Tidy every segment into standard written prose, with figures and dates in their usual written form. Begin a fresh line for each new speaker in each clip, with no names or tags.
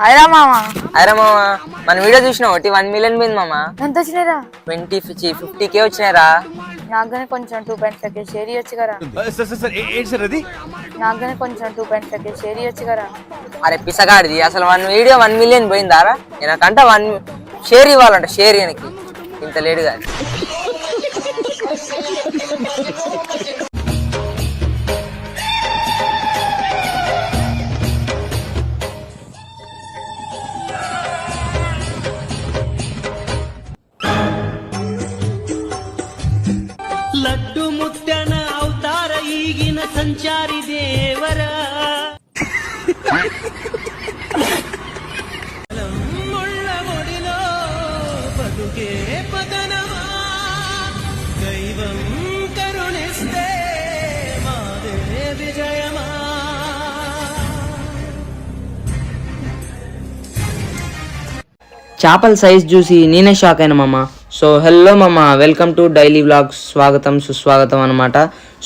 అరే మామ
మన వీడియో చూసినావు 1 మిలియన్ పోయింది మామ.
ఎంత వచ్చినాయిరా?
50K వచ్చినాయిరా.
నాకుగానే కొంచెం 2.5K షేర్ ఇవ్వచ్చు కదా. నాకుగానే కొంచెం 2.5K షేర్ ఇవ్వచ్చు కదా.
అరే పిసగాడిది అసలు 1 వీడియో 1 మిలియన్ పోయిందారా? నాకంట 1 షేర్ ఇవ్వాలంట. షేర్ వెనక్కి ఇంత లేడు కానీ.
లడ్డు ముట్టన అవతార ఈగిన సంచారి దేవరా ముళ్ళ ముడిలో బతుకే పతనమా దైవం కరుణిస్తే మాదే విజయమా.
చేపల సైజ్ చూసి నేనే షాక్ అయినా మామ. సో హలో మామ, వెల్కమ్ టు డైలీ వ్లాగ్స్. స్వాగతం సుస్వాగతం అనమాట.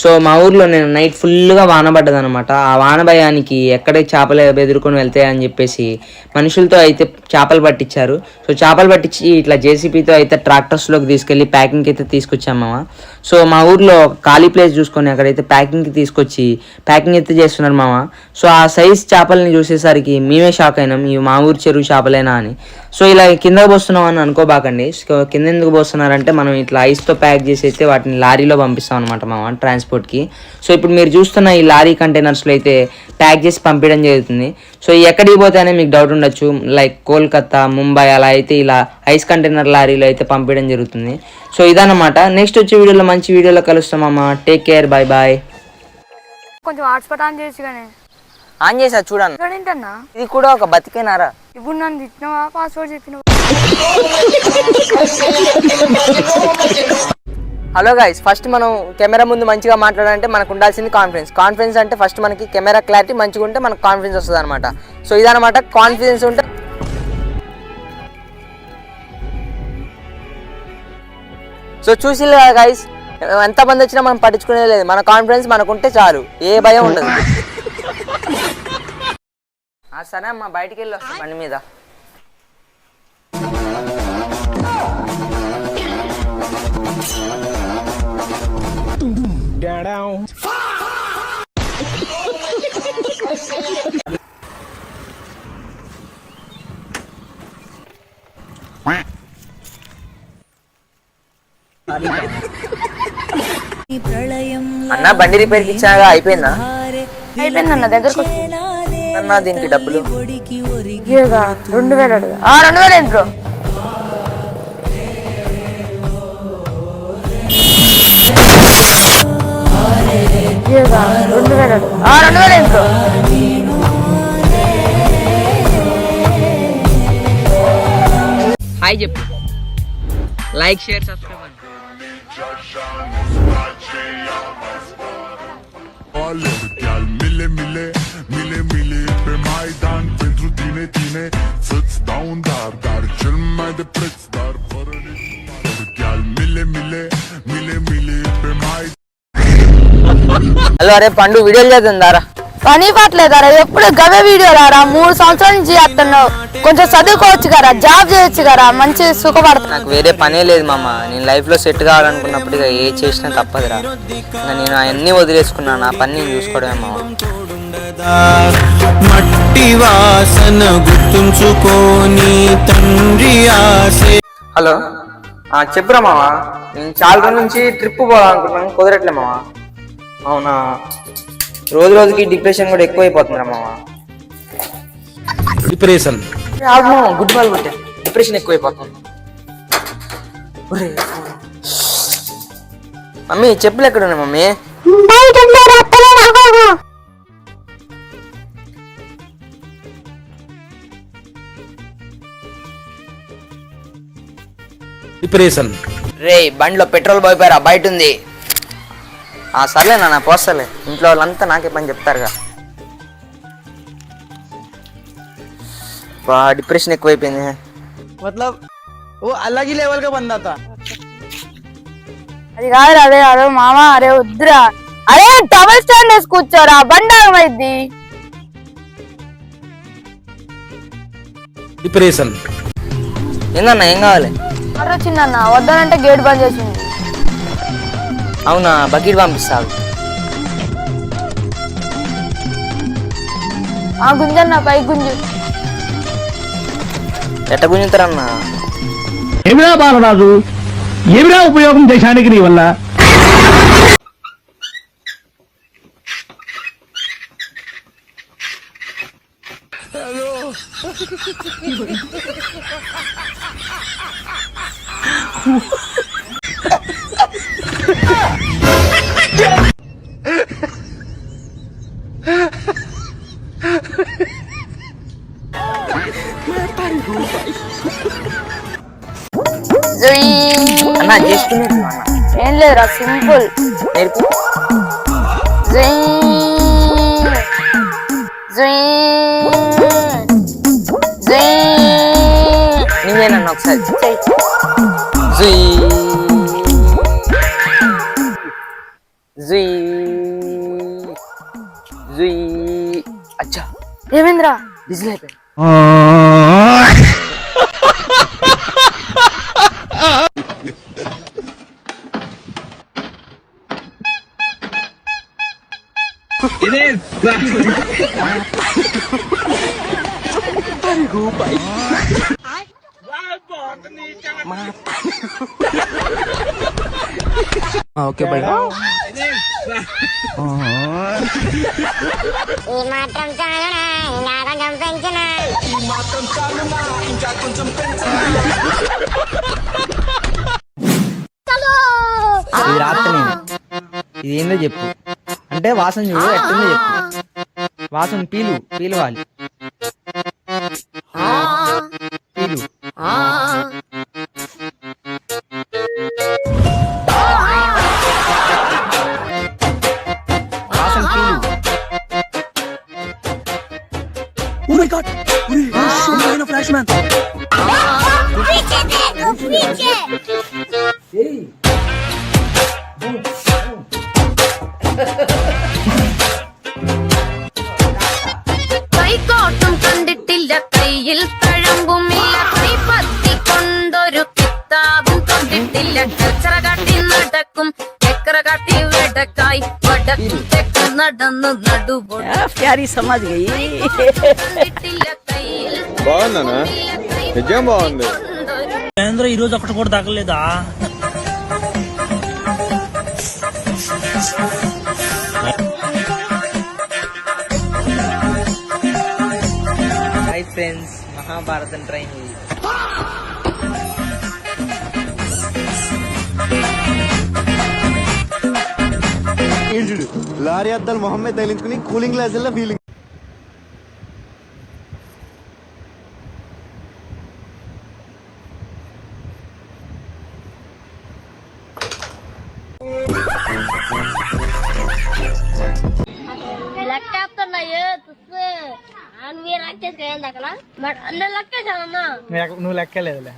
సో మా ఊర్లో నేను నైట్ ఫుల్గా వాన పడ్డది అనమాట. ఆ వాన భయానికి ఎక్కడే చేపలు బెదురుకొని వెళ్తాయని చెప్పేసి మనుషులతో అయితే చేపలు పట్టించారు. సో చేపలు పట్టించి ఇట్లా జేసీబీతో అయితే ట్రాక్టర్స్లోకి తీసుకెళ్ళి ప్యాకింగ్కి అయితే తీసుకొచ్చాం మామ. సో మా ఊర్లో ఖాళీ ప్లేస్ చూసుకొని అక్కడైతే ప్యాకింగ్కి తీసుకొచ్చి ప్యాకింగ్ అయితే చేస్తున్నారు మామ. సో ఆ సైజ్ చేపలని చూసేసరికి మేమే షాక్ అయినాం, ఇవి మా ఊరు చెరువు చేపలేనా అని. సో ఇలా కిందకు పోస్తున్నాం అని అనుకోబాకండి. సో కింద ఎందుకు పోస్తున్నారంటే మనం ఇట్లా ఐస్తో ప్యాక్ చేసి అయితే వాటిని లారీలో పంపిస్తాం అనమాట మామ, ట్రాన్స్పోర్ట్కి. సో ఇప్పుడు మీరు చూస్తున్న ఈ లారీ కంటైనర్స్లో అయితే ప్యాక్ చేసి పంపించడం జరుగుతుంది. సో ఎక్కడికి పోతాయనే మీకు డౌట్ ఉండొచ్చు, లైక్ కోల్కతా, ముంబై అలా అయితే ఇలా ఐస్ కంటైనర్ లారీలో అయితే పంపించడం జరుగుతుంది. సో ఇదన్నమాట. నెక్స్ట్ వచ్చే వీడియోలో మంచి వీడియోలో కలుస్తామమ్మా. Take care, bye bye.
కొంచెం హాట్స్పాట్ ఆన్ చేయొచ్చు కానీ.
ఆన్ చేసా చూడండి.
ఏంటన్నా
ఇది కూడా ఒక బతికేనారా?
ఇప్పుడు నన్ను తిట్టినవా, పాస్వర్డ్ చెప్పినవా?
హలో గైస్, ఫస్ట్ మనం కెమెరా ముందు మంచిగా మాట్లాడాలంటే మనకు ఉండాల్సింది కాన్ఫిడెన్స్ అంటే ఫస్ట్ మనకి కెమెరా క్లారిటీ మంచిగా ఉంటే మనకు కాన్ఫిడెన్స్ వస్తుంది అనమాట. సో ఇదనమాట, కాన్ఫిడెన్స్ ఉంటే సో చూసి కదా గైస్, ఎంతమంది వచ్చినా మనం పట్టించుకునేది లేదు. మన కాన్ఫిడెన్స్ మనకు ఉంటే చాలు, ఏ భయం ఉండదు. సరే అమ్మా, బయటికి వెళ్ళి వస్తాం బండి మీద. అన్న బండి రిపేర్కి ఇచ్చాగా, అయిపోయిందా?
అయిపోయిందన్న, దగ్గరకు
అన్న దీనికి డబ్బులు
2000 అడుగు. 2000 ఏంటి బ్రో?
హాయ్ చెప్పు, like share subscribe.
Mille, mille, mille, mille pe Maidan pentru tine, tine să-ți dau un dar, dar cel mai de preț, dar fără nici chiar mille, mille, mille, mille pe Maidan.
Hello, అరే పండు వీడియోలు చేద్దారా?
పని పట్టలేదారా? ఎప్పుడు గవే video రారా? 3 సంవత్సరాల నుంచి చేస్తున్నావు. కొంచెం చదువుకోవచ్చు కదా, జాబ్ చేయొచ్చు కదా, మంచి సుఖపడతా.
నాకు వేరే పనే లేదు మామ. నేను లైఫ్లో సెట్ కావాలనుకున్నప్పుడు ఇక ఏ చేసినా తప్పదురా. నేను అవన్నీ వదిలేసుకున్నాను, నా పని నేను చూసుకోవడమే మామ.
మట్టి వాసన గుర్తుంచుకోని తండ్రి ఆసే.
హలో, చెప్పురా మామ. నేను చాలా రోజుల నుంచి ట్రిప్ పోవాలనుకుంటున్నాను, కుదరట్లే మామ. అవునా? రోజు రోజుకి డిప్రెషన్ కూడా ఎక్కువైపోతుందిరా మామ.
డిప్రెషన్
గుడ్ బాల్ కొట్టే, డిప్రెషన్ ఎక్కువైపోతుంది. మమ్మీ చెప్పులు ఎక్కడ ఉన్నాయి మమ్మీ?
డిప్రెషన్
రే, బండిలో పెట్రోల్ పోయిపోయారా? బయట ఉంది. సర్లే నాన్న, పోస్తలే. ఇంట్లో వాళ్ళంతా నాకే పని చెప్తారుగా. డిప్రెషన్ ఎక్కువైపోయింది.
मतलब वो अलग ही लेवल का बंदा था.
అది కాదురా, అదే అరే మామ, అరే వద్దురా, అరే డబుల్ స్టాండ్ వేసి కూర్చోరా, బండి ఆగమైద్ది.
డిప్రెషన్.
ఏందన్నా ఏం కావాలి?
ఆర్డర్ వచ్చిందన్న, వద్దనంటే గేట్ బంద్ చేసింది.
అవునా, బకెట్ పంపిస్తావు.
ఆ గుంజన్న, పై గుంజు.
ఎట్ట గుంజుతారన్నా?
ఏమిరా బాలరాజు, ఏమిరా ఉపయోగం దేశానికి నీ వల్ల?
అన్నా చేసుకునేది అన్న.
ఏం లేదురా, సింపుల్.
నేర్పు. నేనేనన్నా ఒకసారి అచ్చా
ఏమేంద్రా?
బిజీ అయిపోయింది. Okay by.
ఈ మాత్రం చాలునా ఇంకా కొంచెం పెంచునా
ఇది రాత్రి నేను ఇది ఏందో చెప్పు అంటే వాసన చూడు ఎట్టుందో చెప్పు. వాసన పీలువాలి. పీలు. వాసన పీలు.
കൈക്കോട്ടും കണ്ടിട്ടില്ല കയ്യിൽ തഴമ്പുമില്ല കൈപ്പത്തി കൊണ്ടൊരു കിതാബും തൊണ്ടിട്ടില്ല കച്ചറ കാട്ടി നടക്കും ചക്കര കാട്ടി വെടക്കായി വടക്കും തെക്ക് നടന്നു നടുവൊണ്ടിട്ടില്ല കയ്യിൽ
బాగుందనా? నిజం బాగుంది.
ఈ రోజు ఒకటి కూడా తగలేదా?
హాయ్ ఫ్రెండ్స్, మహాభారతం ట్రైన్ ఇది.
లారీ అద్దాలు మొహమ్మద్ తగిలించుకుని కూలింగ్ గ్లాసుల్లో ఫీలింగ్.
लैपटॉप तो नहीं है तुझसे आनवी रखे गए देखना बट अंदर लग के जाना ना
నువ్వు లెక్కలేదులే.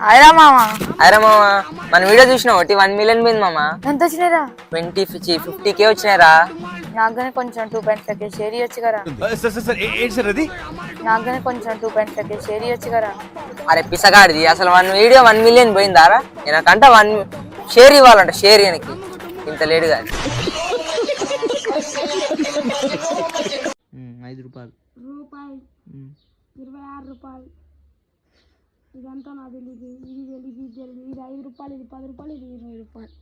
అయిరా మామ,
అరే మామ, మన వీడియో చూసినావు 1 million పోయింది మామ.
ఎంత వచ్చినాయిరా?
50K వచ్చినాయిరా.
నాకుగానే కొంచెం 2.5K షేర్ ఇవ్వచ్చు కదా. నాకుగానే కొంచెం 2.5K షేర్ ఇవ్వచ్చు కదా.
అరే పిసగాడిది, అసలు 1 వీడియో 1 million పోయిందారా? నాకంట 1 షేర్ ఇవ్వాలంట. షేర్ ఈయనకి ఇంత లేడు కాదు. 5 రూపాయలు.
26 రూపాయలు ఇదంతా నా తెలియదు. ఇది తెలియదు, ఇది తెలియదు. ఇది 5 రూపాయలు, ఇది 10 రూపాయలు, ఇది 20 రూపాయలు.